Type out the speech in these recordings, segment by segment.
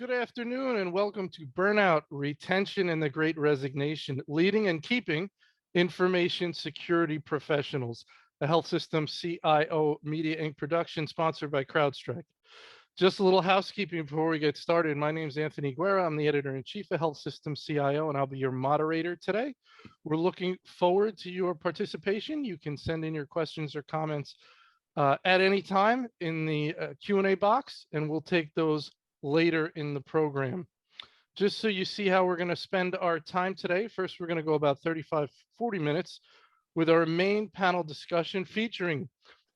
Good afternoon and welcome to Burnout, Retention and the Great Resignation, Leading and Keeping Information Security Professionals, a health system CIO Media Inc. production sponsored by CrowdStrike. Just a little housekeeping before we get started. My name is Anthony Guerra. I'm the editor-in-chief of Health System CIO, and I'll be your moderator today. We're looking forward to your participation. You can send in your questions or comments at any time in the Q&A box, and we'll take those later in the program. Just so you see how we're going to spend our time today, first we're going to go about 35-40 minutes with our main panel discussion featuring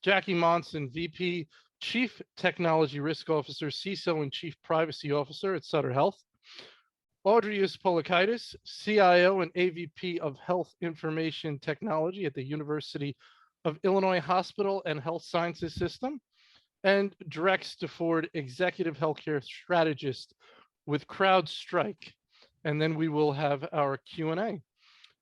Jacki Monson, VP, Chief Technology Risk Officer, CISO, and Chief Privacy Officer at Sutter Health. Audrius Polikaitis, CIO and AVP of Health Information Technology at the University of Illinois Hospital and Health Sciences System. And Drex, DeFord, Executive Healthcare Strategist with CrowdStrike. And then we will have our Q&A.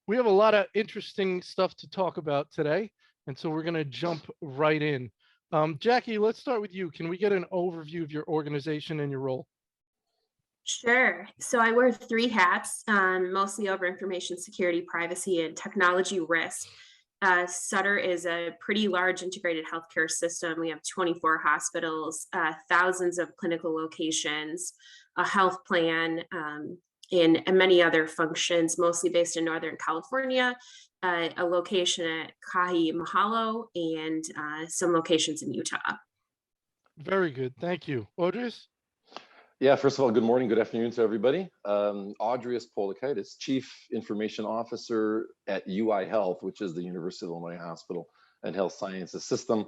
We have a lot of interesting stuff to talk about today, and so we're going to jump right in. Jacki, let's start with you. Can we get an overview of your organization and your role? Sure. So I wear three hats, mostly over information security, privacy, and technology risk. Sutter is a pretty large integrated healthcare system. We have 24 hospitals, thousands of clinical locations, a health plan, and many other functions, mostly based in Northern California, a location at Kahi Mahalo, and some locations in Utah. Very good. Thank you. Audrius? Yeah, first of all, good morning, good afternoon to everybody. Audrius Polikaitis, Chief Information Officer at UI Health, which is the University of Illinois Hospital and Health Sciences System.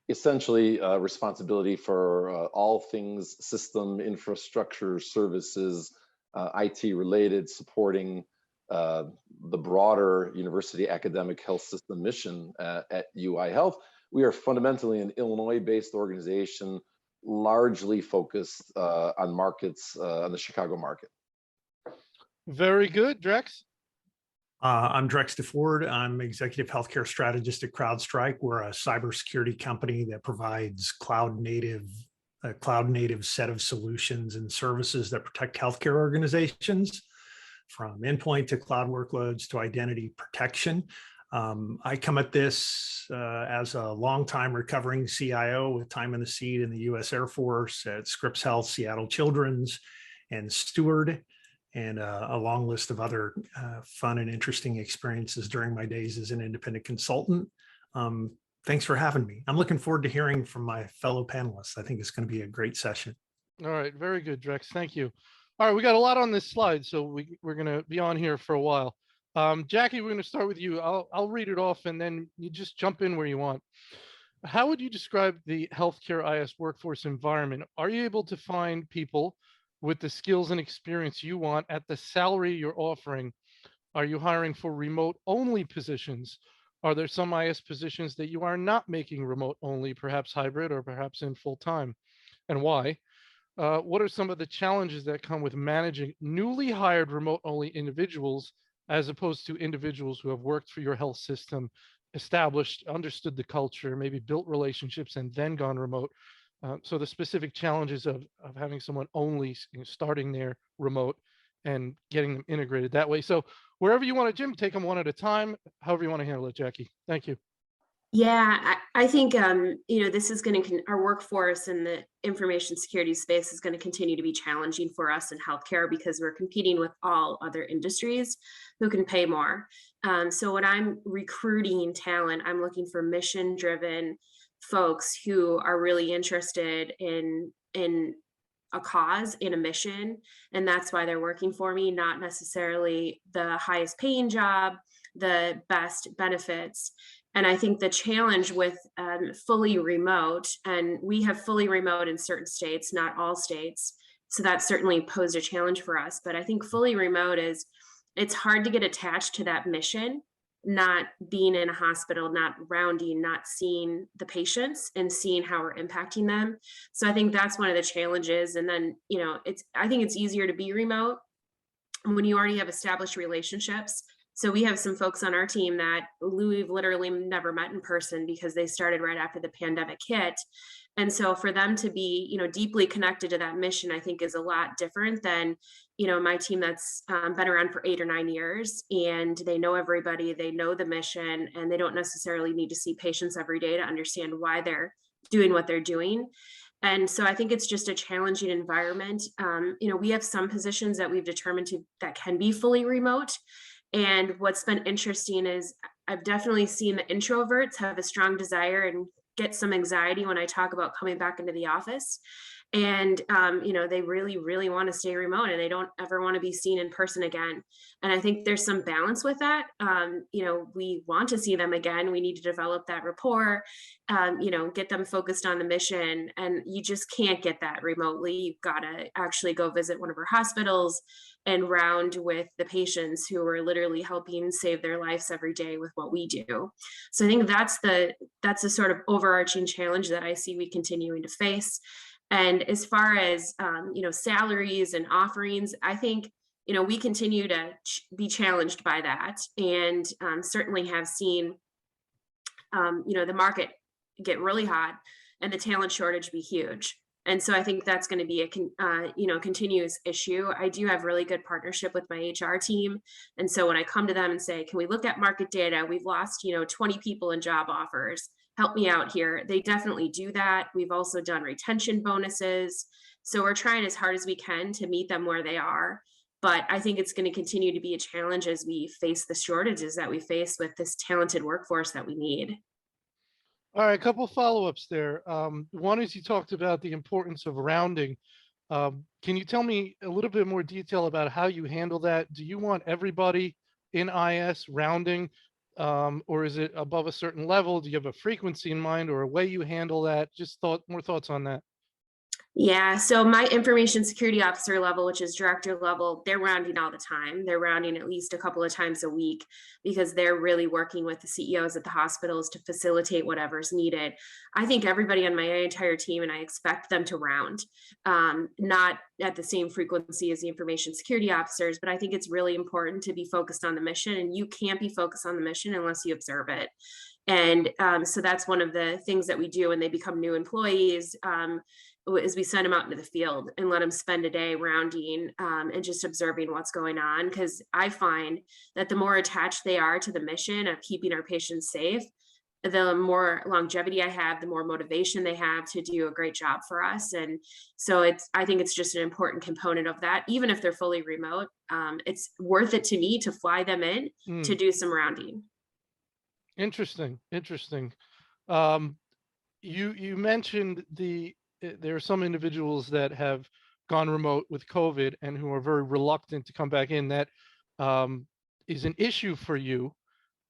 Essentially, responsibility for all things system, infrastructure, services, IT related, supporting the broader university academic health system mission at UI Health. We are fundamentally an Illinois-based organization, largely focused on markets, on the Chicago market. Very good. Drex? I'm Drex DeFord. I'm Executive Healthcare Strategist at CrowdStrike. We're a cybersecurity company that provides a cloud-native set of solutions and services that protect healthcare organizations, from endpoint to cloud workloads to identity protection. I come at this as a longtime recovering CIO with time in the seat in the U.S. Air Force at Scripps Health, Seattle Children's, and Steward, and a long list of other fun and interesting experiences during my days as an independent consultant. Thanks for having me. I'm looking forward to hearing from my fellow panelists. I think it's going to be a great session. All right, very good, Drex. Thank you. All right, we got a lot on this slide, so we're going to be on here for a while. Jacki, we're going to start with you. I'll read it off and then you just jump in where you want. How would you describe the healthcare IS workforce environment? Are you able to find people with the skills and experience you want at the salary you're offering? Are you hiring for remote only positions? Are there some IS positions that you are not making remote only, perhaps hybrid or perhaps in full time? And why? What are some of the challenges that come with managing newly hired remote only individuals as opposed to individuals who have worked for your health system, established, understood the culture, maybe built relationships and then gone remote? So the specific challenges of having someone only starting their remote and getting them integrated that way. So wherever you want to, Jim, take them one at a time, however you want to handle it, Jacki. Thank you. Yeah, I think, this is going to, our workforce in the information security space is going to continue to be challenging for us in healthcare because we're competing with all other industries who can pay more. So when I'm recruiting talent, I'm looking for mission-driven folks who are really interested in a cause, in a mission, and that's why they're working for me, not necessarily the highest paying job, the best benefits. And I think the challenge with fully remote, and we have fully remote in certain states, not all states, so that certainly posed a challenge for us. But I think fully remote it's hard to get attached to that mission, not being in a hospital, not rounding, not seeing the patients and seeing how we're impacting them. So I think that's one of the challenges. And then, I think it's easier to be remote when you already have established relationships So we have some folks on our team that we've literally never met in person because they started right after the pandemic hit. And so for them to be, deeply connected to that mission, I think is a lot different than, my team that's been around for 8 or 9 years, and they know everybody, they know the mission, and they don't necessarily need to see patients every day to understand why they're doing what they're doing. And so I think it's just a challenging environment. We have some positions that we've determined that can be fully remote. And what's been interesting is I've definitely seen the introverts have a strong desire and get some anxiety when I talk about coming back into the office. And, they really, really want to stay remote and they don't ever want to be seen in person again. And I think there's some balance with that. We want to see them again. We need to develop that rapport, get them focused on the mission. And you just can't get that remotely. You've got to actually go visit one of our hospitals and round with the patients who are literally helping save their lives every day with what we do. So I think that's the sort of overarching challenge that I see we continuing to face. And as far as salaries and offerings, I think we continue to be challenged by that, and certainly have seen the market get really hot and the talent shortage be huge. And so I think that's going to be a continuous issue. I do have really good partnership with my HR team. And so when I come to them and say, can we look at market data? We've lost, 20 people in job offers. Help me out here. They definitely do that. We've also done retention bonuses. So we're trying as hard as we can to meet them where they are. But I think it's going to continue to be a challenge as we face the shortages that we face with this talented workforce that we need. All right, a couple follow-ups there. One is you talked about the importance of rounding. Can you tell me a little bit more detail about how you handle that? Do you want everybody in IS rounding, or is it above a certain level? Do you have a frequency in mind or a way you handle that? Just more thoughts on that. Yeah, so my information security officer level, which is director level, they're rounding all the time. They're rounding at least a couple of times a week because they're really working with the CEOs at the hospitals to facilitate whatever's needed. I think everybody on my entire team, and I expect them to round, not at the same frequency as the information security officers, but I think it's really important to be focused on the mission, and you can't be focused on the mission unless you observe it. And so that's one of the things that we do when they become new employees, is we send them out into the field and let them spend a day rounding and just observing what's going on. Because I find that the more attached they are to the mission of keeping our patients safe, the more longevity I have, the more motivation they have to do a great job for us. And so I think it's just an important component of that. Even if they're fully remote, it's worth it to me to fly them in to do some rounding. Interesting. You mentioned there are some individuals that have gone remote with COVID and who are very reluctant to come back in. That is an issue for you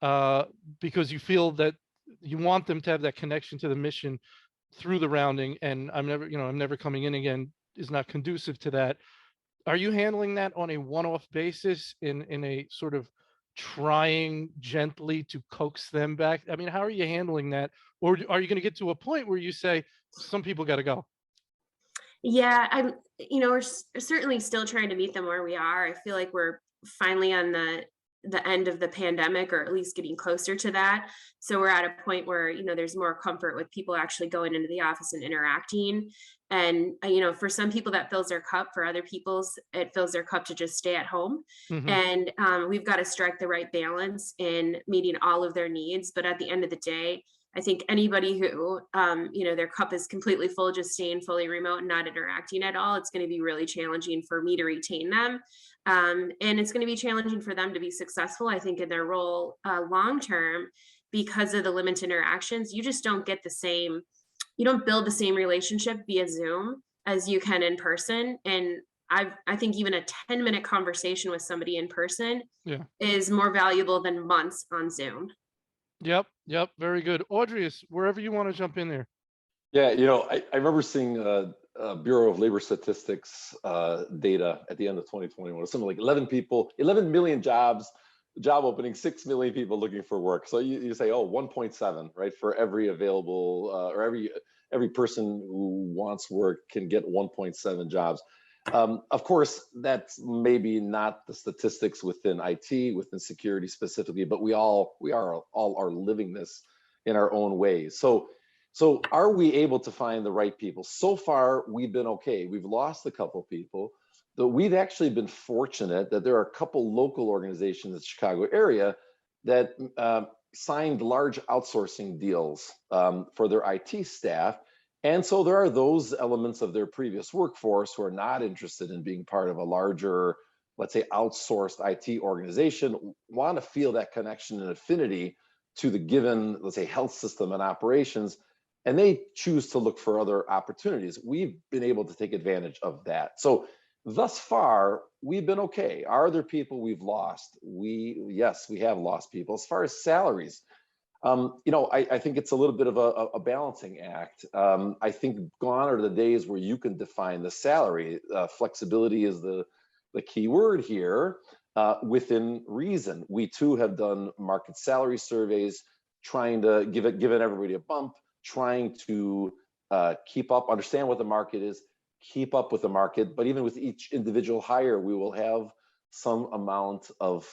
because you feel that you want them to have that connection to the mission through the rounding. And I'm never coming in again is not conducive to that. Are you handling that on a one-off basis in a sort of trying gently to coax them back? I mean, how are you handling that? Or are you going to get to a point where you say, some people got to go? Yeah, we're certainly still trying to meet them where we are. I feel like we're finally on the end of the pandemic, or at least getting closer to that. So we're at a point where, there's more comfort with people actually going into the office and interacting. And, for some people that fills their cup, for other people's, it fills their cup to just stay at home. Mm-hmm. And we've got to strike the right balance in meeting all of their needs. But at the end of the day, I think anybody who, their cup is completely full, just staying fully remote and not interacting at all, it's going to be really challenging for me to retain them. And it's going to be challenging for them to be successful, I think, in their role long-term because of the limited interactions. You just don't get you don't build the same relationship via Zoom as you can in person. And I think even a 10-minute conversation with somebody in person is more valuable than months on Zoom. Yep. Very good. Audrius, wherever you want to jump in there. Yeah, I remember seeing Bureau of Labor Statistics data at the end of 2021, something like 11 million job openings, 6 million people looking for work. So you say, 1.7, right? For every available or every person who wants work can get 1.7 jobs. Of course, that's maybe not the statistics within IT, within security specifically, but we all are living this in our own ways. So are we able to find the right people? So far, we've been okay. We've lost a couple people, but we've actually been fortunate that there are a couple local organizations in the Chicago area that signed large outsourcing deals for their IT staff. And so there are those elements of their previous workforce who are not interested in being part of a larger, let's say, outsourced IT organization, want to feel that connection and affinity to the given, let's say, health system and operations, and they choose to look for other opportunities. We've been able to take advantage of that. So thus far, we've been okay. Are there people we've lost? Yes, we have lost people. As far as salaries, I think it's a little bit of a balancing act. I think gone are the days where you can define the salary. Flexibility is the key word here, within reason. We too have done market salary surveys, trying to giving everybody a bump, trying to keep up, understand what the market is, keep up with the market. But even with each individual hire, we will have some amount of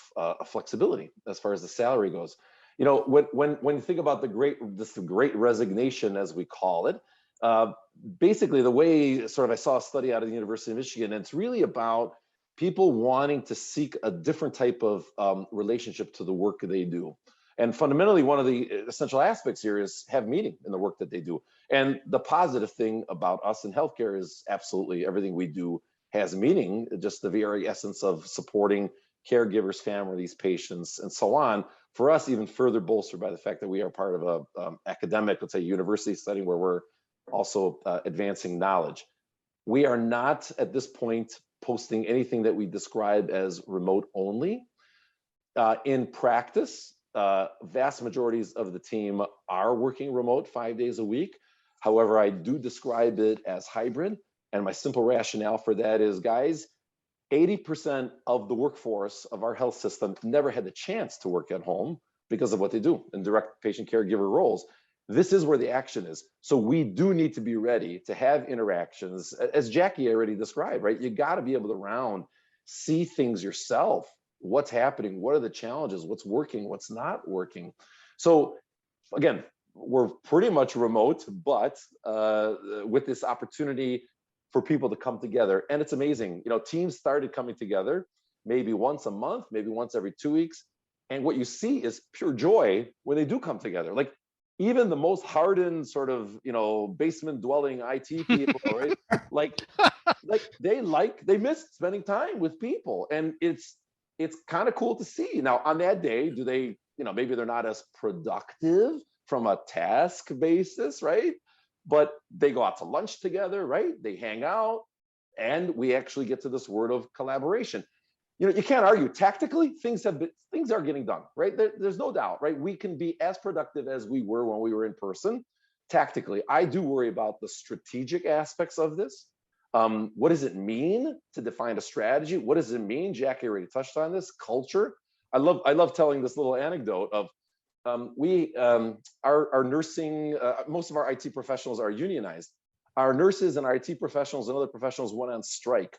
flexibility as far as the salary goes. When you think about the great resignation, as we call it, basically the way I saw a study out of the University of Michigan, and it's really about people wanting to seek a different type of relationship to the work they do. And fundamentally, one of the essential aspects here is have meaning in the work that they do. And the positive thing about us in healthcare is absolutely everything we do has meaning, just the very essence of supporting caregivers, families, patients, and so on. For us, even further bolstered by the fact that we are part of a academic, let's say, university setting where we're also advancing knowledge. We are not at this point posting anything that we describe as remote only. In practice, vast majorities of the team are working remote 5 days a week. However, I do describe it as hybrid. And my simple rationale for that is, guys, 80% of the workforce of our health system never had the chance to work at home because of what they do in direct patient caregiver roles. This is where the action is. So we do need to be ready to have interactions, as Jacki already described, right? You got to be able to see things yourself. What's happening? What are the challenges? What's working? What's not working? So again, we're pretty much remote, but with this opportunity for people to come together. And it's amazing. Teams started coming together maybe once a month, maybe once every 2 weeks. And what you see is pure joy when they do come together. Like even the most hardened basement dwelling IT people, right? They miss spending time with people. And it's kind of cool to see. Now on that day, do they, maybe they're not as productive from a task basis, right? But they go out to lunch together, right? They hang out, and we actually get to this word of collaboration. You can't argue. Tactically, things are getting done, right? There's no doubt, right? We can be as productive as we were when we were in person. Tactically, I do worry about the strategic aspects of this. What does it mean to define a strategy? What does it mean? Jacki already touched on this. Culture. I love telling this little anecdote of our nursing, most of our IT professionals are unionized. Our nurses and our IT professionals and other professionals went on strike.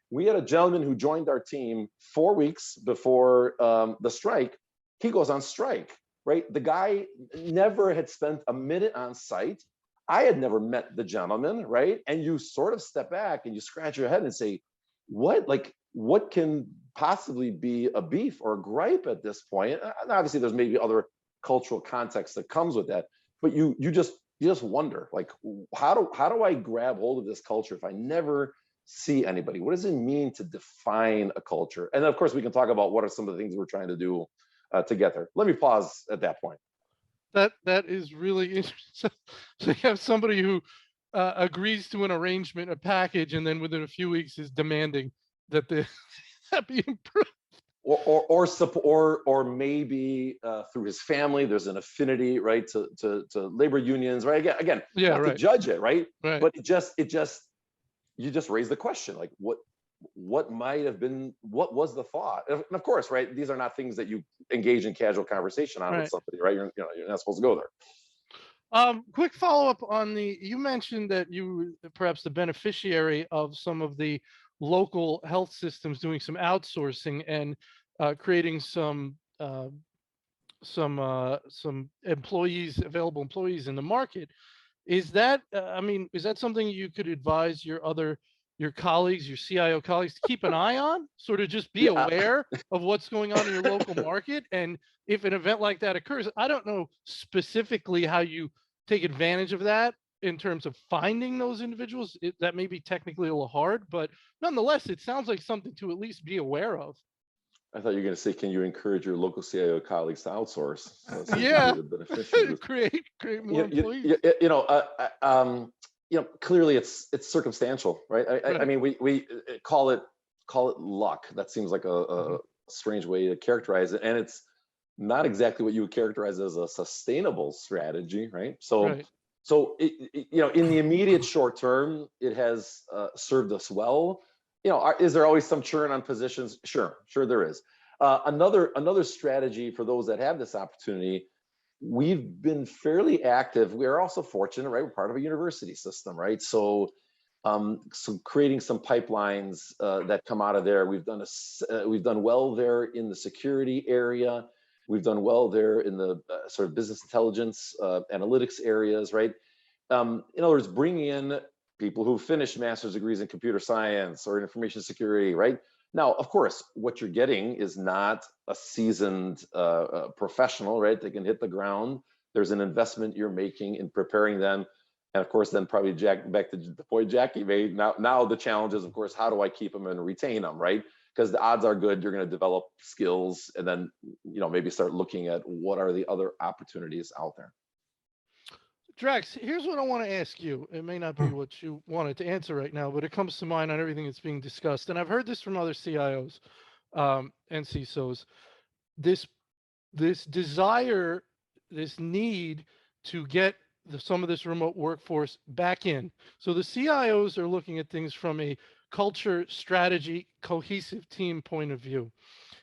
We had a gentleman who joined our team 4 weeks before the strike. He goes on strike, right? The guy never had spent a minute on site. I had never met the gentleman, right? And you sort of step back and you scratch your head and say, what can possibly be a beef or a gripe at this point? And obviously there's maybe other cultural context that comes with that, but you just wonder, like, how do I grab hold of this culture if I never see anybody? What does it mean to define a culture? And of course we can talk about what are some of the things we're trying to do together. Let me pause at that point. That is really interesting. So you have somebody who agrees to an arrangement, a package, and then within a few weeks is demanding that that be improved. Or maybe through his family, there's an affinity, right, to labor unions, right? Again, yeah, not right. to judge it, right? But you just raise the question, like what might have been, what was the thought? And of course, right, these are not things that you engage in casual conversation on with somebody, right? You're not supposed to go there. Quick follow-up on you mentioned that you perhaps the beneficiary of some of the local health systems doing some outsourcing and creating some employees, available employees in the market. Is that, I mean, is that something you could advise your colleagues, your CIO colleagues to keep an eye on, sort of just be Yeah, aware of what's going on in your local market? And if an event like that occurs, I don't know specifically how you take advantage of that in terms of finding those individuals. That may be technically a little hard, but nonetheless, it sounds like something to at least be aware of. I thought you were going to say, can you encourage your local CIO colleagues to outsource? So it seems to Yeah. be the beneficiary. create more employees. Clearly it's circumstantial, right? I Right. mean, we call it luck. That seems like a strange way to characterize it, and it's not exactly what you would characterize as a sustainable strategy, right? So, Right. in the immediate short term, it has served us well. Is there always some churn on positions? Sure there is. Another strategy for those that have this opportunity, we've been fairly active. We're also fortunate, right? We're part of a university system, right? So creating some pipelines that come out of there. We've done well there in the security area. We've done well there in the sort of business intelligence, analytics areas, right? In other words, bringing in people who finished master's degrees in computer science or in information security, right? Now, of course, what you're getting is not a seasoned professional, right? They can hit the ground. There's an investment you're making in preparing them. And of course, then probably back to the point Jacki made, now the challenge is, of course, how do I keep them and retain them, right? Because the odds are good you're going to develop skills and then, maybe start looking at what are the other opportunities out there. Drex, here's what I want to ask you. It may not be what you wanted to answer right now, but it comes to mind on everything that's being discussed. And I've heard this from other CIOs and CISOs. This desire, this need to get some of this remote workforce back in. So the CIOs are looking at things from a culture, strategy, cohesive team point of view.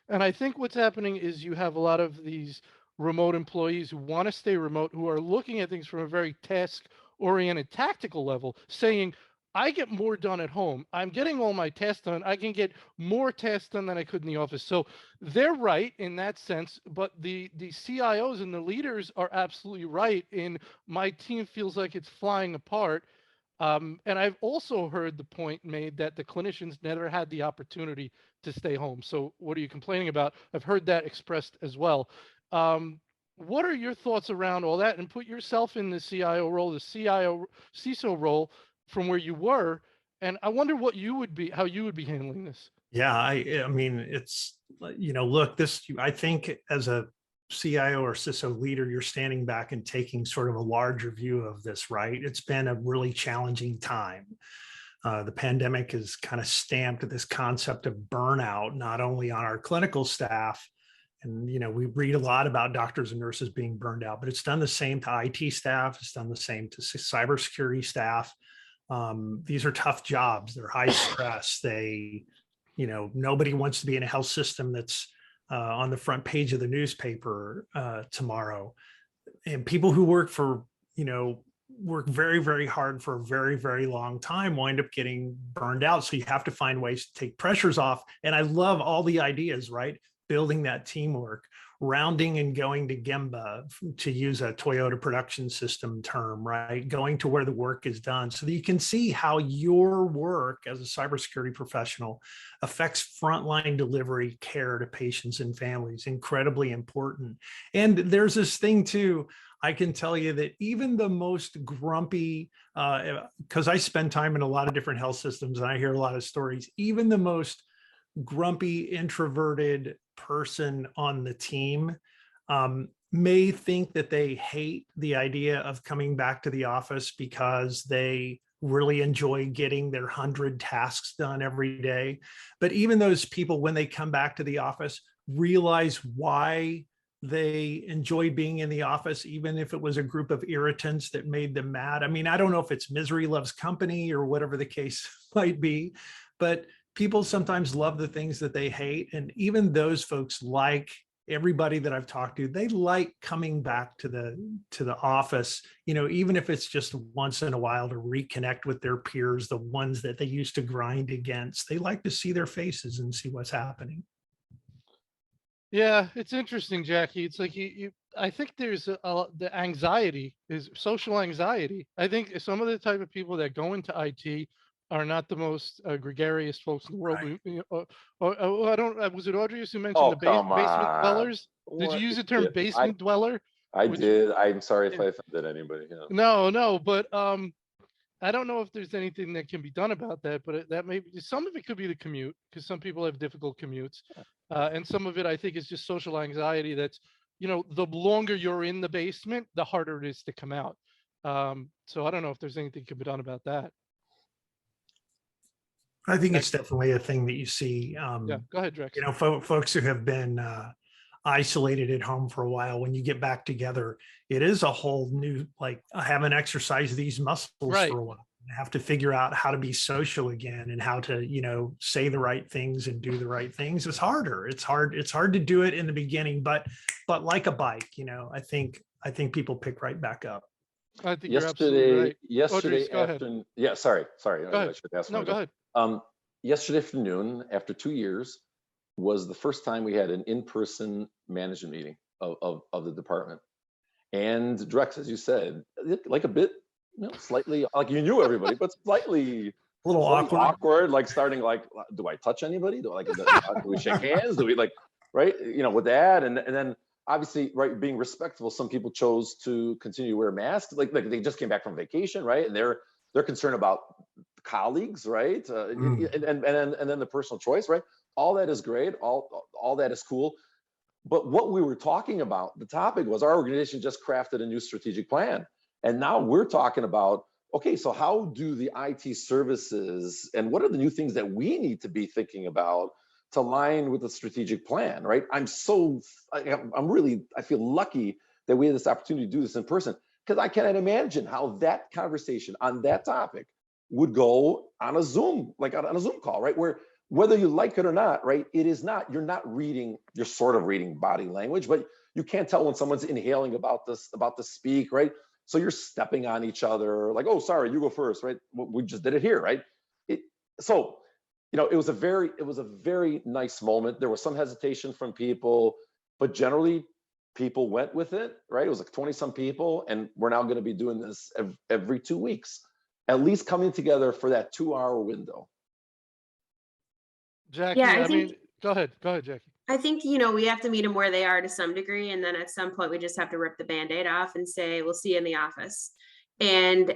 And I think what's happening is you have a lot of these remote employees who want to stay remote, who are looking at things from a very task-oriented tactical level, saying, I get more done at home. I'm getting all my tasks done. I can get more tasks done than I could in the office. So they're right in that sense, but the CIOs and the leaders are absolutely right in my team feels like it's flying apart. And I've also heard the point made that the clinicians never had the opportunity to stay home. So what are you complaining about? I've heard that expressed as well. What are your thoughts around all that? And put yourself in the CIO role, the CISO role from where you were. And I wonder how you would be handling this. Yeah, I mean, it's, look, I think as a CIO or CISO leader, you're standing back and taking sort of a larger view of this, right? It's been a really challenging time. The pandemic has kind of stamped this concept of burnout, not only on our clinical staff, and we read a lot about doctors and nurses being burned out, but it's done the same to IT staff. It's done the same to cybersecurity staff. These are tough jobs. They're high stress. Nobody wants to be in a health system that's on the front page of the newspaper tomorrow. And people who work work very, very hard for a very, very long time wind up getting burned out. So you have to find ways to take pressures off. And I love all the ideas, right? Building that teamwork, rounding and going to Gemba, to use a Toyota production system term, right? Going to where the work is done so that you can see how your work as a cybersecurity professional affects frontline delivery care to patients and families. Incredibly important. And there's this thing too, I can tell you that even the most grumpy, because I spend time in a lot of different health systems and I hear a lot of stories, even the most grumpy, introverted person on the team may think that they hate the idea of coming back to the office because they really enjoy getting their 100 tasks done every day. But even those people, when they come back to the office, realize why they enjoy being in the office, even if it was a group of irritants that made them mad. I mean, I don't know if it's misery loves company or whatever the case might be, but people sometimes love the things that they hate. And even those folks like everybody that I've talked to, they like coming back to the office, even if it's just once in a while to reconnect with their peers, the ones that they used to grind against. They like to see their faces and see what's happening. Yeah, it's interesting, Jackie. It's like I think there's the anxiety is social anxiety. I think some of the type of people that go into IT are not the most gregarious folks in the world. Right. I don't. Was it Audrius who mentioned Oh, the come basement on. dwellers? Did you What? use the term Yeah, basement dweller? I Which, did. I'm sorry if yeah. I offended anybody. Yeah. No, but I don't know if there's anything that can be done about that. But that may be, some of it could be the commute, because some people have difficult commutes, and some of it I think is just social anxiety. That's, the longer you're in the basement, the harder it is to come out. So I don't know if there's anything can be done about that. I think it's definitely a thing that you see. Yeah, go ahead, Drex. Folks who have been isolated at home for a while, when you get back together, it is a whole new, like, I haven't exercised these muscles Right. for a while. I have to figure out how to be social again and how to, say the right things and do the right things. It's harder. It's hard to do it in the beginning, but like a bike, I think people pick right back up. I think you're absolutely right. Yesterday Audrius, go ahead. afternoon. Yeah, sorry. Go I ahead. should ask. No, go ahead. Yesterday afternoon, after 2 years, was the first time we had an in-person management meeting of the department. And Drex, as you said, like a bit, slightly, like you knew everybody, but slightly a little awkward, like starting like, do I touch anybody? Do we shake hands? Do we right? With that, and then obviously, right, being respectful, some people chose to continue to wear masks, like they just came back from vacation, right? And they're concerned about colleagues, right? And then the personal choice, right? All that is great. All that is cool. But what we were talking about, the topic was our organization just crafted a new strategic plan. And now we're talking about, okay, so how do the IT services and what are the new things that we need to be thinking about to align with the strategic plan, right? I feel lucky that we had this opportunity to do this in person, because I cannot imagine how that conversation on that topic would go on a Zoom, like on a Zoom call, right? Where whether you like it or not, right? You're sort of reading body language, but you can't tell when someone's inhaling about to speak, right? So you're stepping on each other, like, oh, sorry, you go first, right? We just did it here, right? It was a very nice moment. There was some hesitation from people, but generally people went with it, right? It was like 20-some people, and we're now going to be doing this every 2 weeks, at least coming together for that 2-hour window. Jackie, I mean, go ahead, Jackie. I think, we have to meet them where they are to some degree. And then at some point, we just have to rip the Band-Aid off and say, we'll see you in the office. And,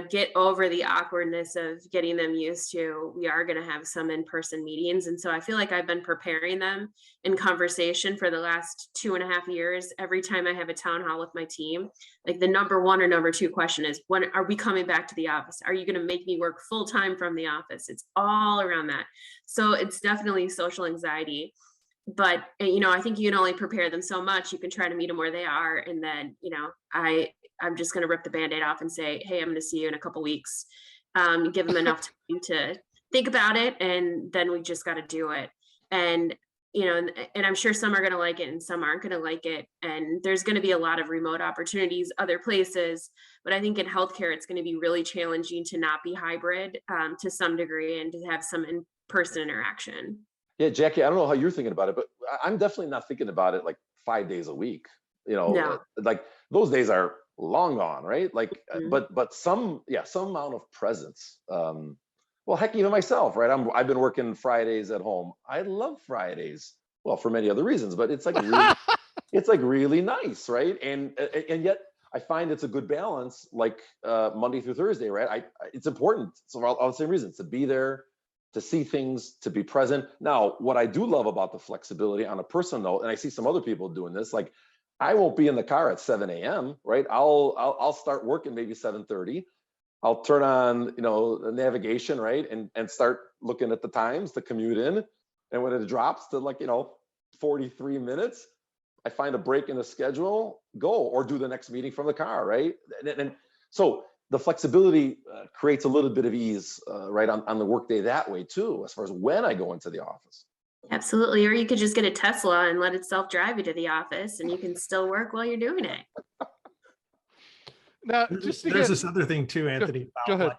get over the awkwardness of getting them used to, we are going to have some in-person meetings. And so I feel like I've been preparing them in conversation for the last 2.5 years. Every time I have a town hall with my team, like the number one or number two question is, when are we coming back to the office? Are you going to make me work full time from the office? It's all around that. So it's definitely social anxiety. But, I think you can only prepare them so much. You can try to meet them where they are. And then, I'm just going to rip the Band-Aid off and say, hey, I'm going to see you in a couple weeks. Give them enough time to think about it. And then we just got to do it. And, and I'm sure some are going to like it and some aren't going to like it. And there's going to be a lot of remote opportunities, other places. But I think in healthcare, it's going to be really challenging to not be hybrid to some degree and to have some in-person interaction. Yeah, Jackie, I don't know how you're thinking about it, but I'm definitely not thinking about it like 5 days a week. No. Like those days are long gone, right? Like, but some amount of presence. Well, heck, even myself, right? I've been working Fridays at home. I love Fridays. Well, for many other reasons, but it's like really, it's like really nice, right? And yet I find it's a good balance, like Monday through Thursday, right? It's important. So for all the same reasons, to be there, to see things, to be present. Now, what I do love about the flexibility on a personal note, and I see some other people doing this, like I won't be in the car at 7 a.m., right? I'll start working maybe 7:30. I'll turn on, the navigation, right? And start looking at the times to commute in. And when it drops to 43 minutes, I find a break in the schedule, go, or do the next meeting from the car, right? And so the flexibility creates a little bit of ease, right, on the workday that way too, as far as when I go into the office. Absolutely. Or you could just get a Tesla and let it self-drive you to the office and you can still work while you're doing it. Now, There's, just to there's get, this other thing too, Anthony, go about ahead.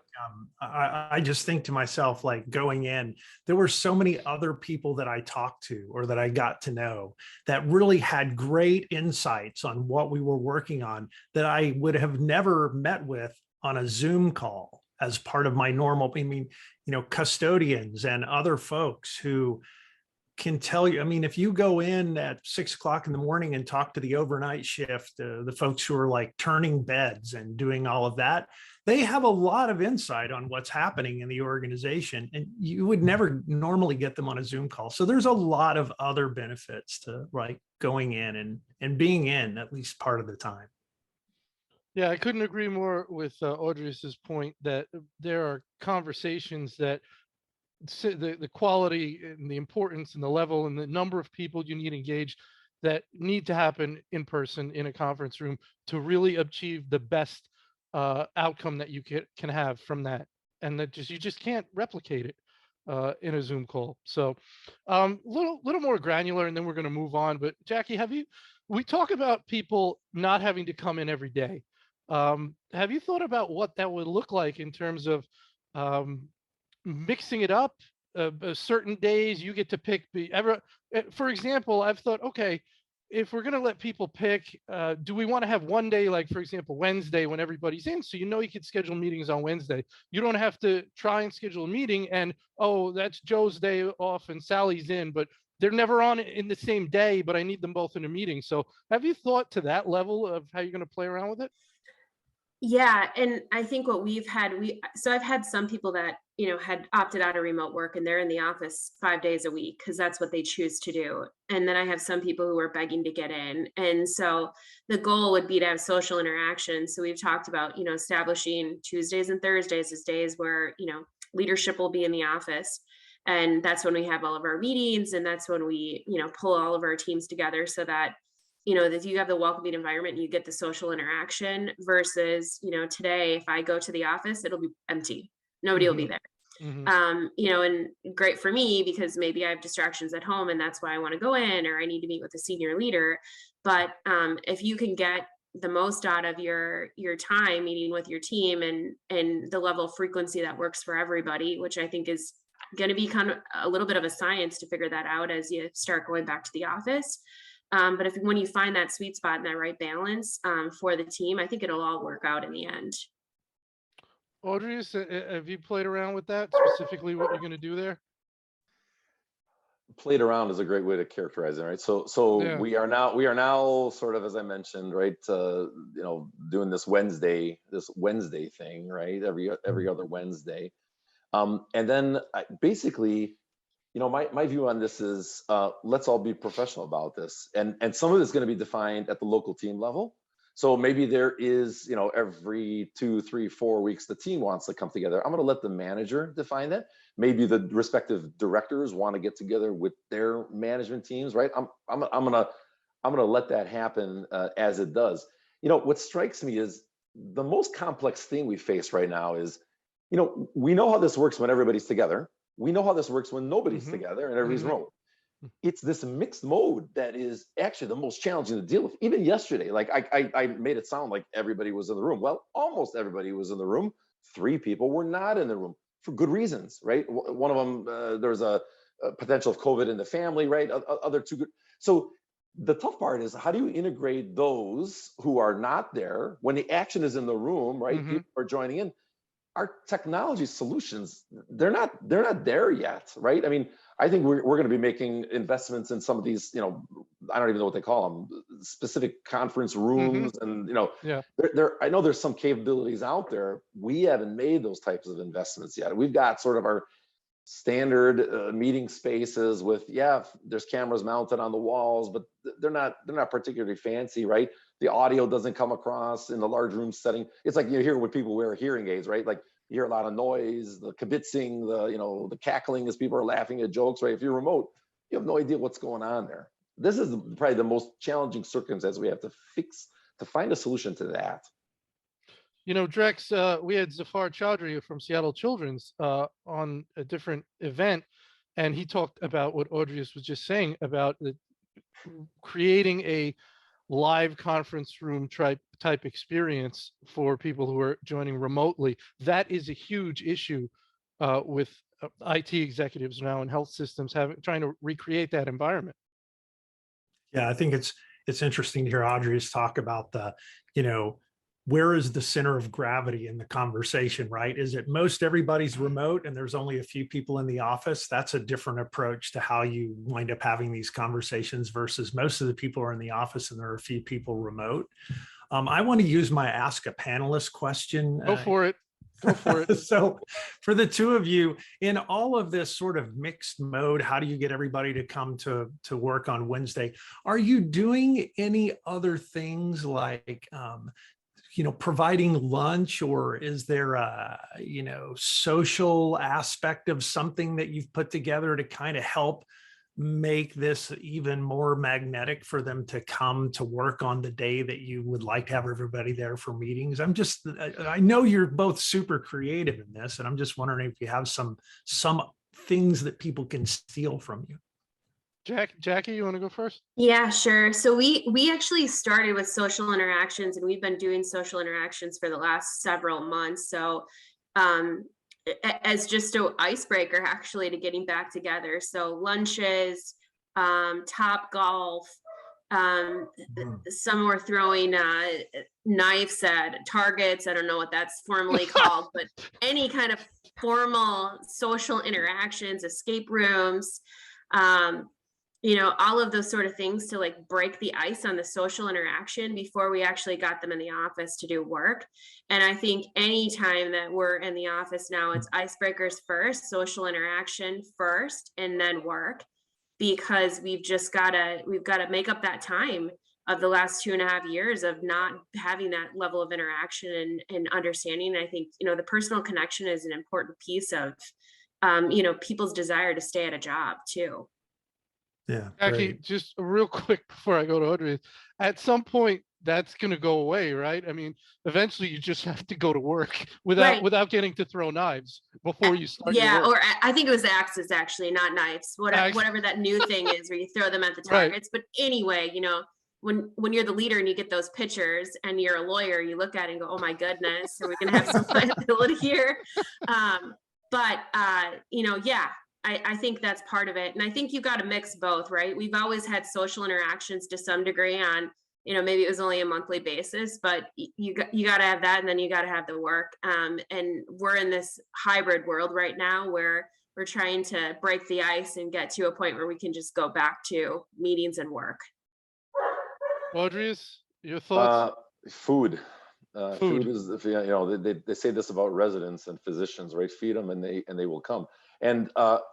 like, I just think to myself, like going in, there were so many other people that I talked to or that I got to know that really had great insights on what we were working on that I would have never met with on a Zoom call as part of my normal, I mean, custodians and other folks who can tell you, I mean, if you go in at 6 o'clock in the morning and talk to the overnight shift, the folks who are like turning beds and doing all of that, they have a lot of insight on what's happening in the organization. And you would never normally get them on a Zoom call. So there's a lot of other benefits to like going in and being in at least part of the time. Yeah, I couldn't agree more with Audrius's point that there are conversations that the quality and the importance and the level and the number of people you need engaged that need to happen in person in a conference room to really achieve the best outcome that you can have from that, and that you just can't replicate it in a Zoom call. So little more granular, and then we're going to move on. But Jacki, we talk about people not having to come in every day. Have you thought about what that would look like in terms of mixing it up? Certain days you get to pick for example, I've thought, okay, if we're going to let people pick, do we want to have one day, like for example Wednesday, when everybody's in, so you could schedule meetings on Wednesday. You don't have to try and schedule a meeting and, oh, that's Joe's day off and Sally's in, but they're never on in the same day, but I need them both in a meeting. So have you thought to that level of how you're going to play around with it? Yeah, and I think what so I've had some people that, had opted out of remote work and they're in the office 5 days a week because that's what they choose to do. And then I have some people who are begging to get in. And so the goal would be to have social interaction. So we've talked about, establishing Tuesdays and Thursdays as days where, leadership will be in the office. And that's when we have all of our meetings, and that's when we, pull all of our teams together so that that you have the welcoming environment and you get the social interaction versus, today, if I go to the office, it'll be empty. Nobody will be there. And great for me because maybe I have distractions at home and that's why I want to go in, or I need to meet with a senior leader. But if you can get the most out of your time meeting with your team and the level of frequency that works for everybody, which I think is going to be kind of a little bit of a science to figure that out as you start going back to the office. But when you find that sweet spot and that right balance for the team, I think it'll all work out in the end. Audrius, have you played around with that, specifically what you're going to do there? Played around is a great way to characterize it, right? So Yeah. we are now sort of, as I mentioned, right, doing this Wednesday thing, right? Every other Wednesday. And then basically, my view on this is let's all be professional about this. And some of it's going to be defined at the local team level. So maybe there is, every 2, 3, 4 weeks, the team wants to come together. I'm going to let the manager define that. Maybe the respective directors want to get together with their management teams, right? I'm gonna let that happen as it does. What strikes me is the most complex thing we face right now is, we know how this works when everybody's together. We know how this works when nobody's together and everybody's remote. It's this mixed mode that is actually the most challenging to deal with. Even yesterday, like I made it sound like everybody was in the room. Well, almost everybody was in the room. 3 people were not in the room for good reasons, right? One of them, there's a potential of COVID in the family, right? Other 2 good. So the tough part is, how do you integrate those who are not there when the action is in the room, right? People are joining in. Our technology solutions, they're not there yet, right? I mean, I think we're going to be making investments in some of these, I don't even know what they call them, specific conference rooms, and I know there's some capabilities out there. We haven't made those types of investments yet. We've got sort of our standard meeting spaces with, there's cameras mounted on the walls, but they're not particularly fancy, right? The audio doesn't come across in the large room setting. It's like you hear when people wear hearing aids, right? Like you hear a lot of noise, the kibitzing, the cackling as people are laughing at jokes, right? If you're remote, you have no idea what's going on there. This is probably the most challenging circumstance we have to fix, to find a solution to that. Drex, we had Zafar Chaudhry from Seattle Children's on a different event, And he talked about what Audrius was just saying about creating a live conference room type experience for people who are joining remotely. That is a huge issue with IT executives now and health systems trying to recreate that environment. Yeah, I think it's interesting to hear Audrius talk about the, where is the center of gravity in the conversation, right? Is it most everybody's remote and there's only a few people in the office? That's a different approach to how you wind up having these conversations versus most of the people are in the office and there are a few people remote. I want to use my Ask a Panelist question. Go for it. Go for it. So for the two of you, in all of this sort of mixed mode, how do you get everybody to come to work on Wednesday? Are you doing any other things like, providing lunch, or is there a, social aspect of something that you've put together to kind of help make this even more magnetic for them to come to work on the day that you would like to have everybody there for meetings? I know you're both super creative in this, and I'm just wondering if you have some things that people can steal from you. Jacki, you want to go first? Yeah, sure. So we actually started with social interactions, and we've been doing social interactions for the last several months. So as just an icebreaker actually to getting back together. So lunches, Top Golf, some were throwing knives at targets. I don't know what that's formally called, but any kind of formal social interactions, escape rooms, all of those sort of things to like break the ice on the social interaction before we actually got them in the office to do work. And I think anytime that we're in the office now, it's icebreakers first, social interaction first, and then work, because we've got to make up that time of the last 2.5 years of not having that level of interaction and understanding. And I think, the personal connection is an important piece of, people's desire to stay at a job too. Yeah. Jacki, just real quick before I go to Audrey, at some point that's going to go away, right? I mean, eventually you just have to go to work without getting to throw knives before you start. Yeah, or I think it was axes actually, not knives. Whatever that new thing is where you throw them at the targets. Right. But anyway, when you're the leader and you get those pictures and you're a lawyer, you look at it and go, "Oh my goodness, are we going to have some liability here?" Yeah. I think that's part of it. And I think you've got to mix both, right? We've always had social interactions to some degree on, maybe it was only a monthly basis, but you got to have that, and then you got to have the work. And we're in this hybrid world right now where we're trying to break the ice and get to a point where we can just go back to meetings and work. Audrius, your thoughts? Food. Food is, they say this about residents and physicians, right? Feed them and they will come. And I'm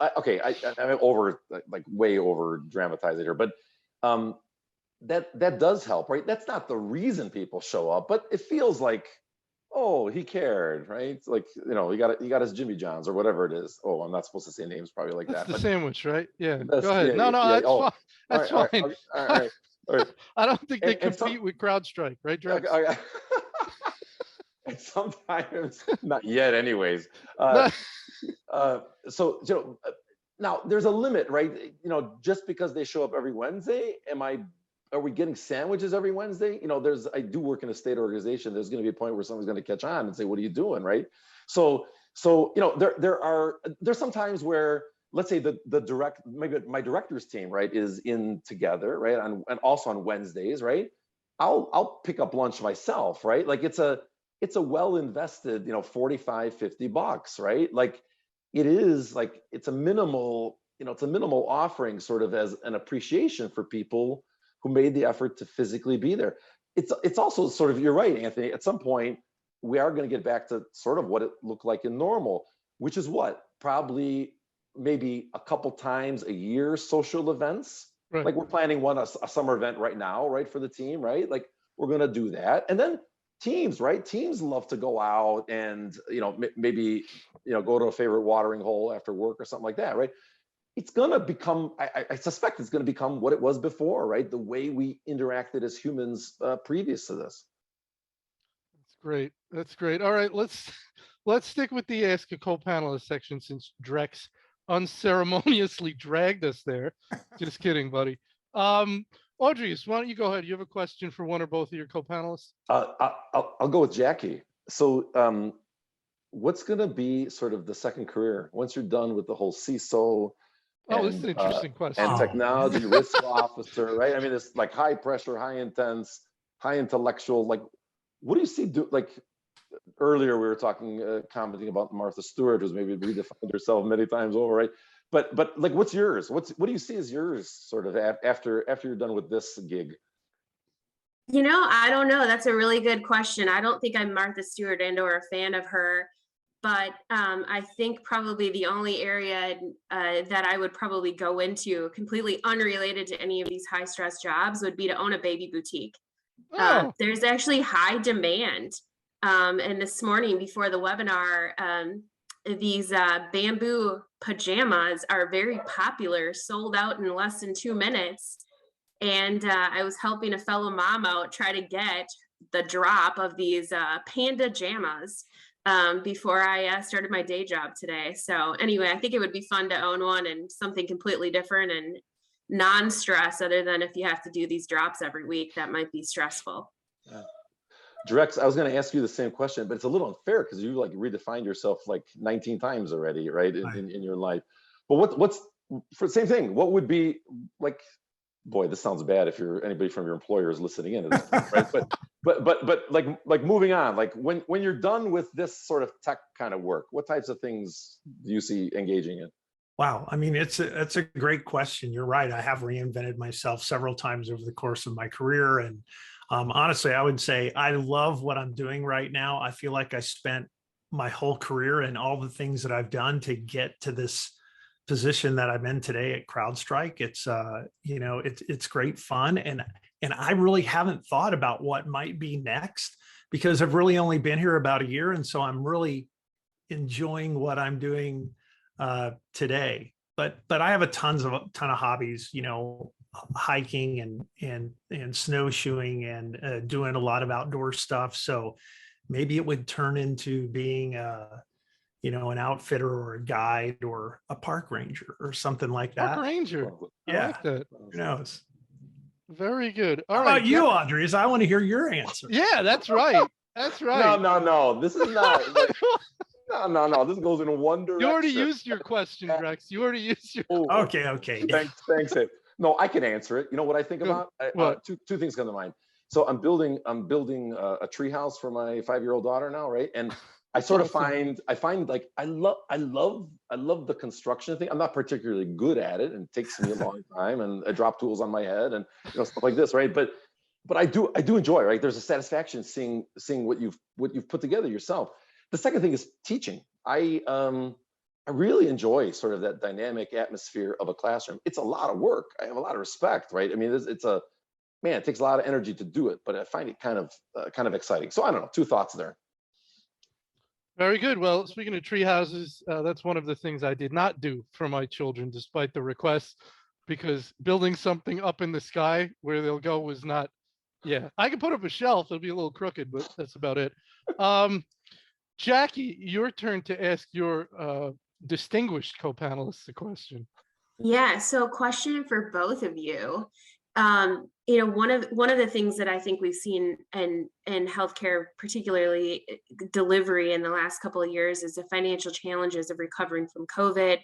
way over dramatizing here, but that does help, right? That's not the reason people show up, but it feels like, oh, he cared, right? It's like, he got his Jimmy John's or whatever it is. Oh, I'm not supposed to say names probably like that's that. The sandwich, right? Yeah. Go ahead. Yeah, that's fine. That's fine. All right. I don't think they compete with CrowdStrike, right, Drex? Sometimes, not yet anyways. So now there's a limit, right? Just because they show up every Wednesday, are we getting sandwiches every Wednesday? I do work in a state organization. There's going to be a point where someone's going to catch on and say, "What are you doing?" Right? So there's some times where, let's say maybe my director's team, right, is in together, right, and also on Wednesdays, right? I'll pick up lunch myself, right? Like it's a well invested, $45-50, right? Like it is like, it's a minimal offering sort of as an appreciation for people who made the effort to physically be there. It's also sort of, you're right, Anthony, at some point we are going to get back to sort of what it looked like in normal, which is what? Probably maybe a couple times a year social events. Right. Like we're planning a summer event right now, right, for the team, right? Like we're going to do that. And then teams, right? Teams love to go out and, maybe, go to a favorite watering hole after work or something like that, right? It's going to become, I suspect it's going to become what it was before, right? The way we interacted as humans previous to this. That's great. That's great. All right, let's stick with the Ask a Co-Panelist section since Drex unceremoniously dragged us there. Just kidding, buddy. Audrius, why don't you go ahead? You have a question for one or both of your co-panelists? I'll go with Jacki. So what's going to be sort of the second career once you're done with the whole CISO This is an interesting question. and technology risk officer, right? I mean, it's like high pressure, high intense, high intellectual. Like, what do you see? Like earlier, we were talking, commenting about Martha Stewart, who's maybe redefined herself many times over, right? But like, what's yours? What do you see as yours, sort of after you're done with this gig? You know, I don't know. That's a really good question. I don't think I'm Martha Stewart or a fan of her. But I think probably the only area that I would probably go into, completely unrelated to any of these high stress jobs, would be to own a baby boutique. There's actually high demand. And this morning before the webinar, these bamboo pajamas are very popular, sold out in less than 2 minutes. And I was helping a fellow mom out try to get the drop of these panda jamas before I started my day job today. So anyway, I think it would be fun to own one, and something completely different and non-stress, other than if you have to do these drops every week, that might be stressful. Yeah. Drex, I was going to ask you the same question, but it's a little unfair because you like redefined yourself like 19 times already, right, in your life. But what's for the same thing? What would be like? Boy, this sounds bad if anybody from your employer is listening in, right? But like moving on, like when you're done with this sort of tech kind of work, what types of things do you see engaging in? Wow, I mean, it's a great question. You're right. I have reinvented myself several times over the course of my career, and honestly, I would say I love what I'm doing right now. I feel like I spent my whole career and all the things that I've done to get to this position that I'm in today at CrowdStrike. It's it's great fun, and I really haven't thought about what might be next because I've really only been here about a year, and so I'm really enjoying what I'm doing today. But I have a ton of hobbies, hiking and snowshoeing and doing a lot of outdoor stuff. So maybe it would turn into being an outfitter or a guide or a park ranger or something like that. Park ranger. Yeah. I like that. Who knows? Very good. All How right. about you, Audrius? I want to hear your answer. Yeah, that's right. That's right. No. This is not. No. This goes in one direction. You already used your question, Drex. You already used your. Okay. Thanks. No, I can answer it. You know what I think about? Two things come to mind. So I'm building a tree house for my 5-year-old daughter now, right? And I sort of find like I love the construction thing. I'm not particularly good at it, and it takes me a long time, and I drop tools on my head and stuff like this, right? But I do enjoy, right? There's a satisfaction seeing what you've put together yourself. The second thing is teaching. I really enjoy sort of that dynamic atmosphere of a classroom. It's a lot of work. I have a lot of respect, right? I mean, it takes a lot of energy to do it, but I find it kind of exciting. So I don't know, 2 thoughts there. Very good. Well, speaking of tree houses, that's one of the things I did not do for my children, despite the requests, because building something up in the sky where they'll go was not. Yeah, I can put up a shelf. It'll be a little crooked, but that's about it. Jacki, your turn to ask your distinguished co-panelists a question. Yeah, so question for both of you. One of the things that I think we've seen in healthcare, particularly delivery in the last couple of years, is the financial challenges of recovering from COVID,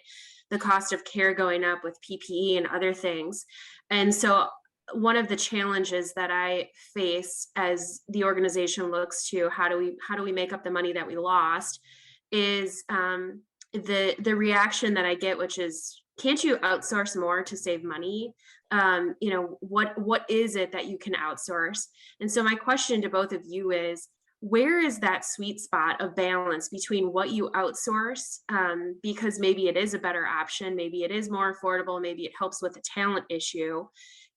the cost of care going up with PPE and other things. And so one of the challenges that I face as the organization looks to how do we make up the money that we lost is the reaction that I get, which is, can't you outsource more to save money? What is it that you can outsource? And so my question to both of you is, where is that sweet spot of balance between what you outsource, because maybe it is a better option, maybe it is more affordable, maybe it helps with the talent issue,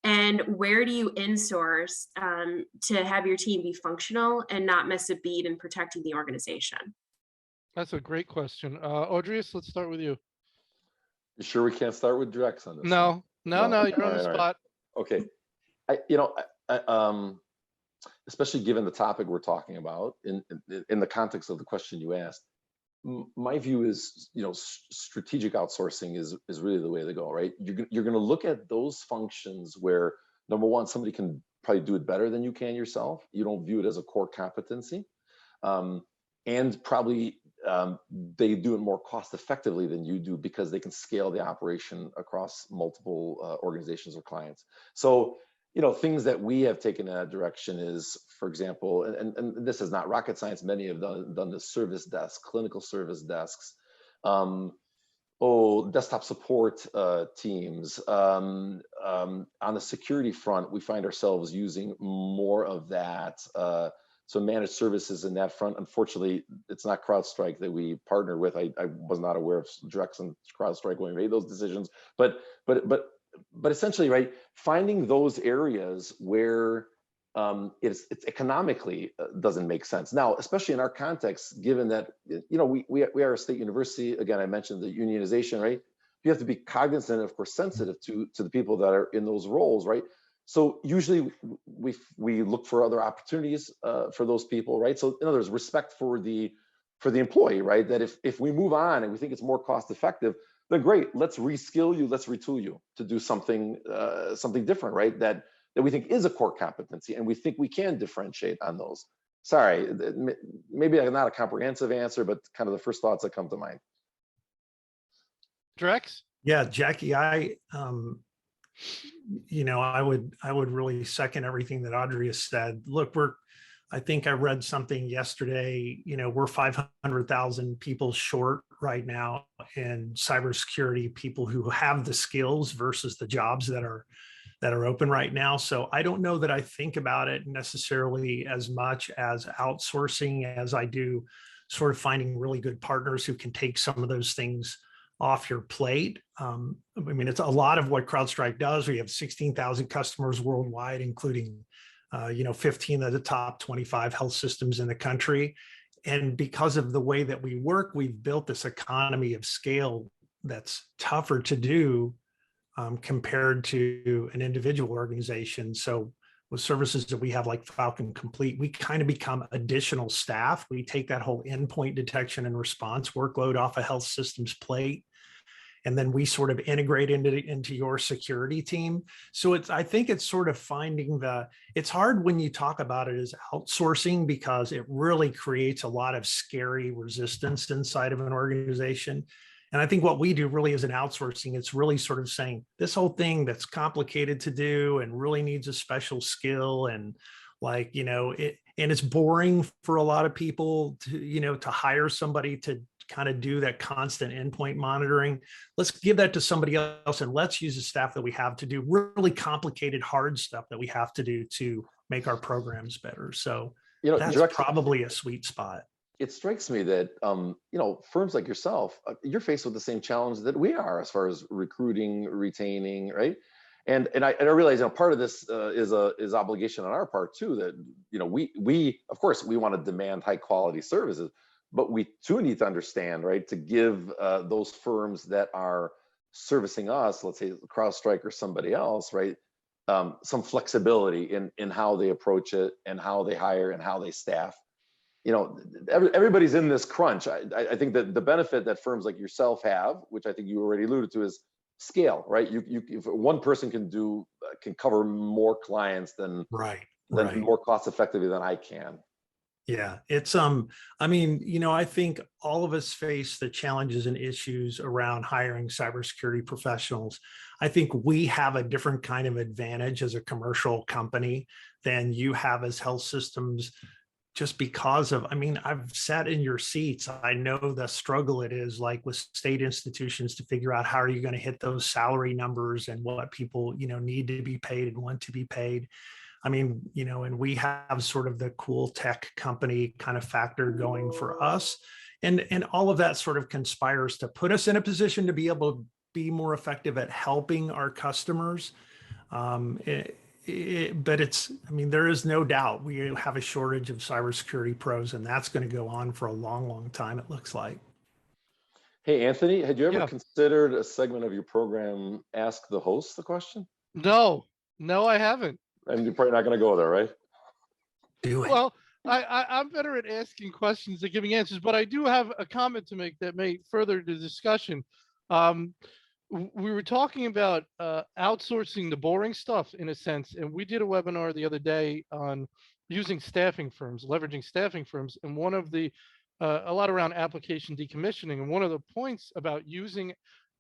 and where do you insource to have your team be functional and not miss a beat in protecting the organization? That's a great question. Audrius, let's start with you. You sure we can't start with Drex on this? No, you're on the spot. Okay. Especially given the topic we're talking about in the context of the question you asked, my view is, strategic outsourcing is really the way to go, right? You're going to look at those functions where, number one, somebody can probably do it better than you can yourself. You don't view it as a core competency. And probably they do it more cost effectively than you do because they can scale the operation across multiple organizations or clients. So, things that we have taken in that direction is, for example, and this is not rocket science, many have done the service desk, clinical service desks, desktop support teams. On the security front, we find ourselves using more of that. So managed services in that front. Unfortunately, it's not CrowdStrike that we partner with. I was not aware of Drex and CrowdStrike when we made those decisions. But essentially, right, finding those areas where it's economically doesn't make sense. Now, especially in our context, given that we are a state university. Again, I mentioned the unionization, right? You have to be cognizant, of course, sensitive to the people that are in those roles, right? So usually we look for other opportunities for those people, right? So in other words, respect for the employee, right? That if we move on and we think it's more cost effective, then great, let's reskill you, let's retool you to do something different, right? That we think is a core competency, and we think we can differentiate on those. Sorry, maybe not a comprehensive answer, but kind of the first thoughts that come to mind. Drex? Yeah, Jacki, I would really second everything that Audrius said. Look, I think I read something yesterday, we're 500,000 people short right now in cybersecurity, people who have the skills versus the jobs that are open right now. So I don't know that I think about it necessarily as much as outsourcing as I do sort of finding really good partners who can take some of those things off your plate. It's a lot of what CrowdStrike does. We have 16,000 customers worldwide, including 15 of the top 25 health systems in the country. And because of the way that we work, we've built this economy of scale that's tougher to do compared to an individual organization. So with services that we have like Falcon Complete, we kind of become additional staff. We take that whole endpoint detection and response workload off a health system's plate, and then we sort of integrate into your security team. So I think it's sort of finding it's hard when you talk about it as outsourcing, because it really creates a lot of scary resistance inside of an organization. And I think what we do really as an outsourcing, it's really sort of saying this whole thing that's complicated to do and really needs a special skill, and and it's boring for a lot of people to hire somebody to kind of do that constant endpoint monitoring. Let's give that to somebody else, and let's use the staff that we have to do really complicated, hard stuff that we have to do to make our programs better. So that's probably a sweet spot. It strikes me that firms like yourself, you're faced with the same challenge that we are as far as recruiting, retaining, right? And I realize part of this is obligation on our part too. That we of course we want to demand high quality services, but we too need to understand, right, to give those firms that are servicing us, let's say CrowdStrike or somebody else, right, some flexibility in how they approach it and how they hire and how they staff. Everybody's in this crunch. I think that the benefit that firms like yourself have, which I think you already alluded to, is scale, right? If one person can cover more clients than more cost effectively than I can. Yeah, it's I think all of us face the challenges and issues around hiring cybersecurity professionals. I think we have a different kind of advantage as a commercial company than you have as health systems, just because of, I've sat in your seats. I know the struggle it is like with state institutions to figure out how are you going to hit those salary numbers and what people, need to be paid and want to be paid. And we have sort of the cool tech company kind of factor going for us. And all of that sort of conspires to put us in a position to be able to be more effective at helping our customers. But there is no doubt we have a shortage of cybersecurity pros, and that's going to go on for a long, long time, it looks like. Hey, Anthony, had you ever considered a segment of your program, Ask the Host the Question? No, I haven't. And you're probably not going to go there, right? Do it. Well, I'm better at asking questions than giving answers, but I do have a comment to make that may further the discussion. We were talking about outsourcing the boring stuff in a sense, and we did a webinar the other day on using staffing firms, leveraging staffing firms, and one of the a lot around application decommissioning, and one of the points about using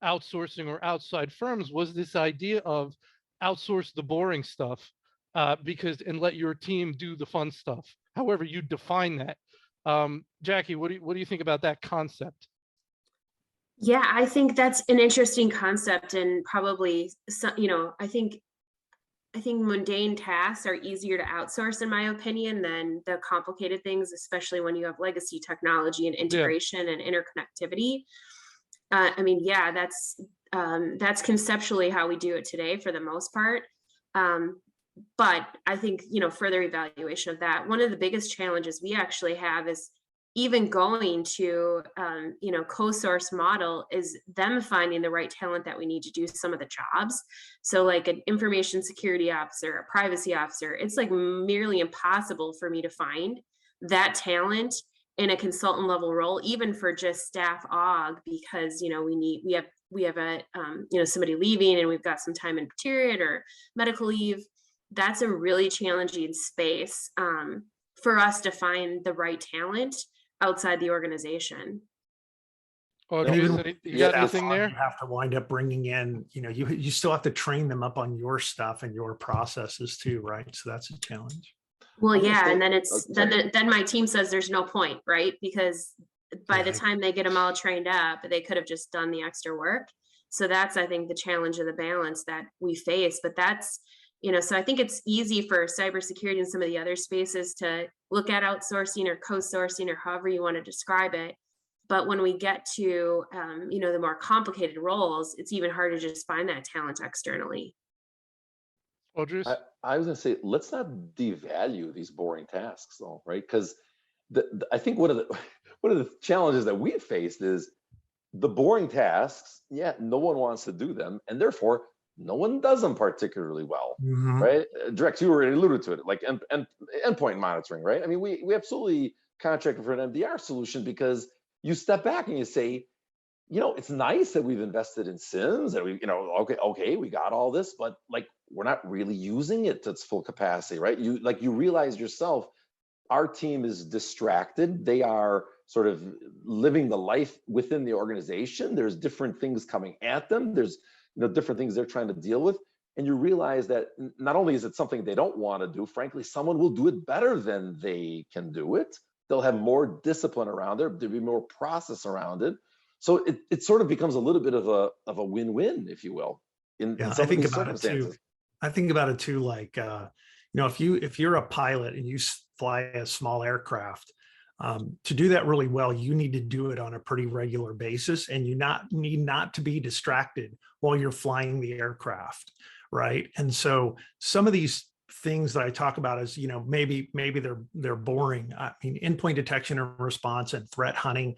outsourcing or outside firms was this idea of outsource the boring stuff because and let your team do the fun stuff, however you define that. Jacki, what do you think about that concept? Yeah, I think that's an interesting concept, and probably I think mundane tasks are easier to outsource, in my opinion, than the complicated things, especially when you have legacy technology and integration and interconnectivity. I mean, yeah, that's conceptually how we do it today for the most part. But I think, further evaluation of that, one of the biggest challenges we actually have is even going to, co-source model is them finding the right talent that we need to do some of the jobs. So like an information security officer, a privacy officer, it's like nearly impossible for me to find that talent in a consultant level role, even for just staff aug, because, we have a, somebody leaving and we've got some time in period or medical leave. That's a really challenging space for us to find the right talent outside the organization. Oh, Even you got anything there? You have to wind up bringing in, you still have to train them up on your stuff and your processes too, right? So that's a challenge. Well, yeah, and then then my team says there's no point, right? Because by the time they get them all trained up, they could have just done the extra work. So that's, I think, the challenge of the balance that we face. But that's, so I think it's easy for cybersecurity and some of the other spaces to look at outsourcing or co-sourcing or however you want to describe it. But when we get to, the more complicated roles, it's even harder to just find that talent externally. Audrius? I was going to say, let's not devalue these boring tasks, though, right? Because I think one of the challenges that we faced is the boring tasks. Yeah, no one wants to do them, and therefore no one does them particularly well, right? Drex, you already alluded to it, like endpoint monitoring, right? I mean, we absolutely contracted for an MDR solution because you step back and you say, it's nice that we've invested in SIMs and we, okay, we got all this, but like we're not really using it to its full capacity, right? You realize yourself, our team is distracted. They are sort of living the life within the organization. There's different things coming at them. There's different things they're trying to deal with. And you realize that not only is it something they don't want to do, frankly, someone will do it better than they can do it. They'll have more discipline around it. There'll be more process around it. So it sort of becomes a little bit of a win-win, if you will, in some of these circumstances. I think about it too, like, if you're a pilot and you fly a small aircraft, to do that really well, you need to do it on a pretty regular basis, and you need not to be distracted while you're flying the aircraft, right? And so some of these things that I talk about is, maybe they're boring. I mean, endpoint detection and response and threat hunting.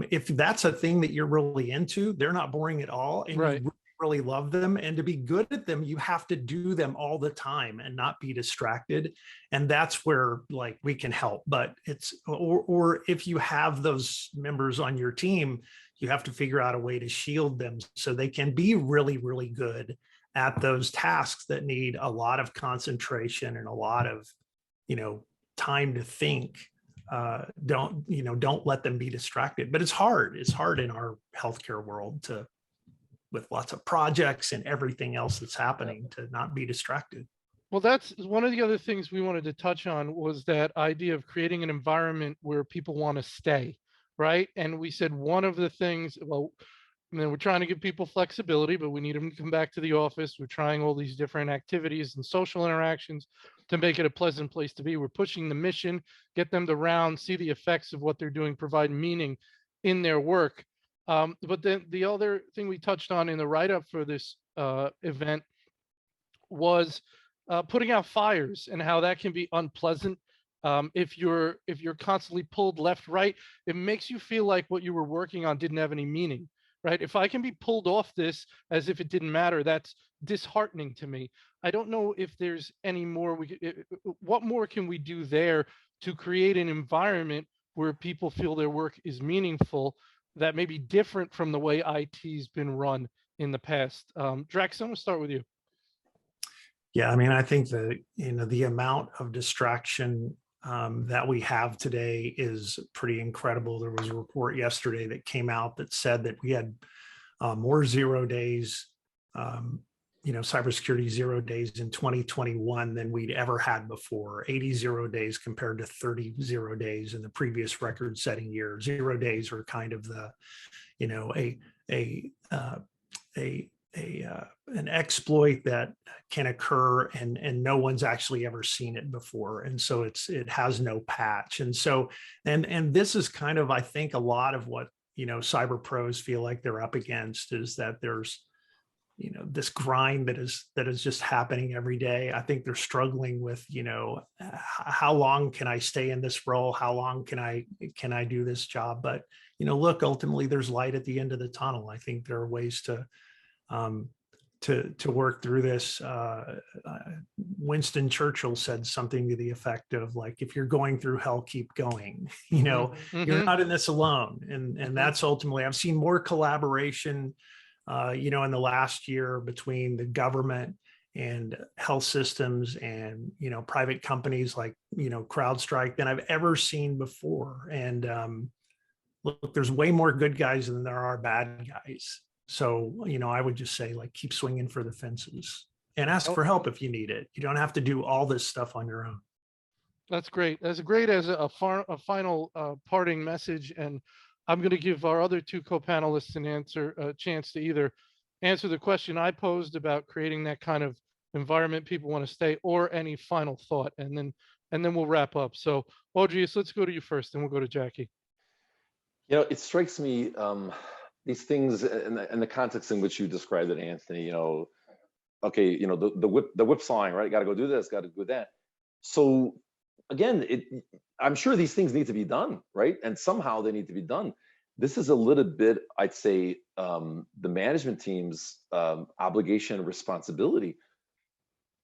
If that's a thing that you're really into, they're not boring at all, and you really love them. And to be good at them, you have to do them all the time and not be distracted. And that's where like we can help. But it's or if you have those members on your team, you have to figure out a way to shield them so they can be really, really good at those tasks that need a lot of concentration and a lot of, time to think. Don't let them be distracted. But it's hard. It's hard in our healthcare world with lots of projects and everything else that's happening, to not be distracted. Well, that's one of the other things we wanted to touch on, was that idea of creating an environment where people want to stay, right? And we said one of the things, we're trying to give people flexibility, but we need them to come back to the office. We're trying all these different activities and social interactions to make it a pleasant place to be. We're pushing the mission, get them to round, see the effects of what they're doing, provide meaning in their work. But then the other thing we touched on in the write-up for this event was putting out fires and how that can be unpleasant. If you're constantly pulled left, right, it makes you feel like what you were working on didn't have any meaning, right? If I can be pulled off this as if it didn't matter, that's disheartening to me. I don't know if there's any more what more can we do there to create an environment where people feel their work is meaningful that may be different from the way IT's been run in the past. Drex, I'm gonna start with you. Yeah, I mean, I think that, the amount of distraction that we have today is pretty incredible. There was a report yesterday that came out that said that we had more 0 days, cybersecurity 0 days in 2021 than we'd ever had before. 80 0 days compared to 30 0 days in the previous record-setting year. 0 days are kind of the, an exploit that can occur and no one's actually ever seen it before, and so it has no patch. And so and this is kind of, I think, a lot of what cyber pros feel like they're up against, is that there's this grind that is just happening every day. I think they're struggling with how long can I stay in this role, how long can I do this job. But look, ultimately there's light at the end of the tunnel. I think there are ways to work through this. Winston Churchill said something to the effect of, like, if you're going through hell, keep going. You're not in this alone. And that's ultimately, I've seen more collaboration, in the last year between the government and health systems and, private companies like, CrowdStrike than I've ever seen before. And look, there's way more good guys than there are bad guys. So, I would just say, like, keep swinging for the fences and ask for help if you need it. You don't have to do all this stuff on your own. That's great. That's great as a final parting message. And I'm going to give our other two co-panelists a chance to either answer the question I posed about creating that kind of environment people want to stay, or any final thought, and then we'll wrap up. So, Audrius, let's go to you first, and we'll go to Jacki. It strikes me, these things in the context in which you described it, Anthony. Okay, the whipsawing, right? Got to go do this, got to do that. So again, I'm sure these things need to be done, right? And somehow they need to be done. This is a little bit, I'd say, the management team's obligation and responsibility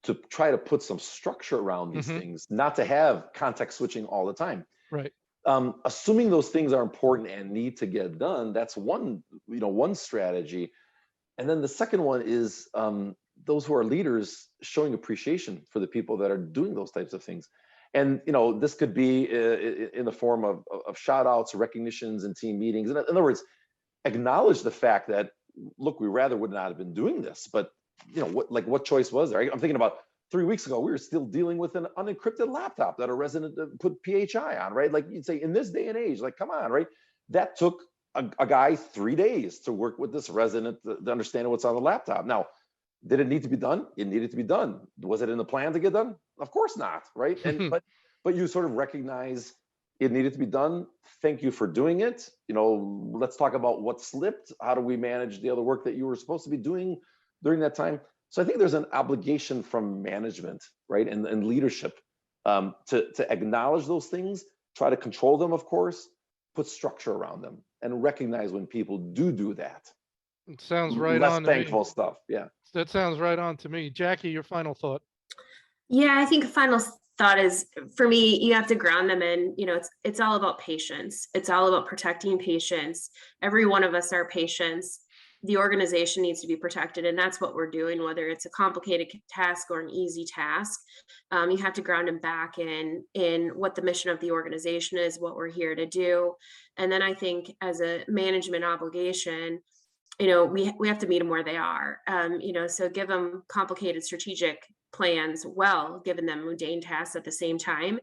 to try to put some structure around these things, not to have context switching all the time. Right. Assuming those things are important and need to get done, that's one strategy. And then the second one is those who are leaders showing appreciation for the people that are doing those types of things. And this could be in the form of shout outs, recognitions, and team meetings. In other words, acknowledge the fact that, look, we rather would not have been doing this, but what choice was there? I'm thinking about 3 weeks ago, we were still dealing with an unencrypted laptop that a resident put PHI on, right? Like, you'd say, in this day and age, like, come on, right? That took a guy 3 days to work with this resident to understand what's on the laptop. Now, did it need to be done? It needed to be done. Was it in the plan to get done? Of course not, right? And but you sort of recognize it needed to be done. Thank you for doing it. Let's talk about what slipped. How do we manage the other work that you were supposed to be doing during that time? So I think there's an obligation from management, right, and leadership to acknowledge those things, try to control them, of course, put structure around them, and recognize when people do that. It sounds right Less on. thankful stuff. Yeah. That sounds right on to me. Jacki, your final thought. Yeah, I think a final thought is, for me, you have to ground them in, it's all about patience. It's all about protecting patients. Every one of us are patients. The organization needs to be protected, and that's what we're doing, whether it's a complicated task or an easy task. You have to ground them back in what the mission of the organization is, what we're here to do. And then I think, as a management obligation, we have to meet them where they are. So give them complicated strategic plans, giving them mundane tasks at the same time,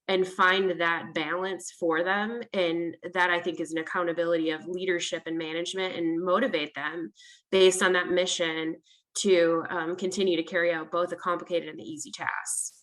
and find that balance for them. And that, I think, is an accountability of leadership and management, and motivate them based on that mission to continue to carry out both the complicated and the easy tasks.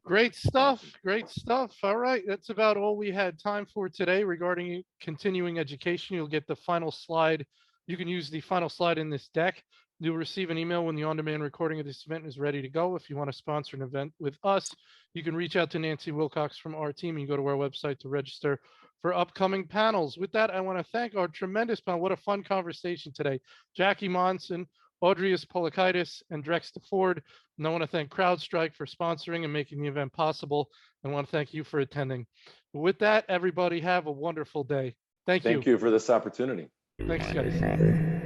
Great stuff. Great stuff. All right. That's about all we had time for today regarding continuing education. You'll get the final slide. You can use the final slide in this deck. You'll receive an email when the on-demand recording of this event is ready to go. If you want to sponsor an event with us, you can reach out to Nancy Wilcox from our team. You can go to our website to register for upcoming panels. With that, I want to thank our tremendous panel. What a fun conversation today. Jacki, Monson, Audrius, Polikaitis, and Drex DeFord. And I want to thank CrowdStrike for sponsoring and making the event possible. I want to thank you for attending. With that, everybody have a wonderful day. Thank you. Thank you for this opportunity. Thanks, guys.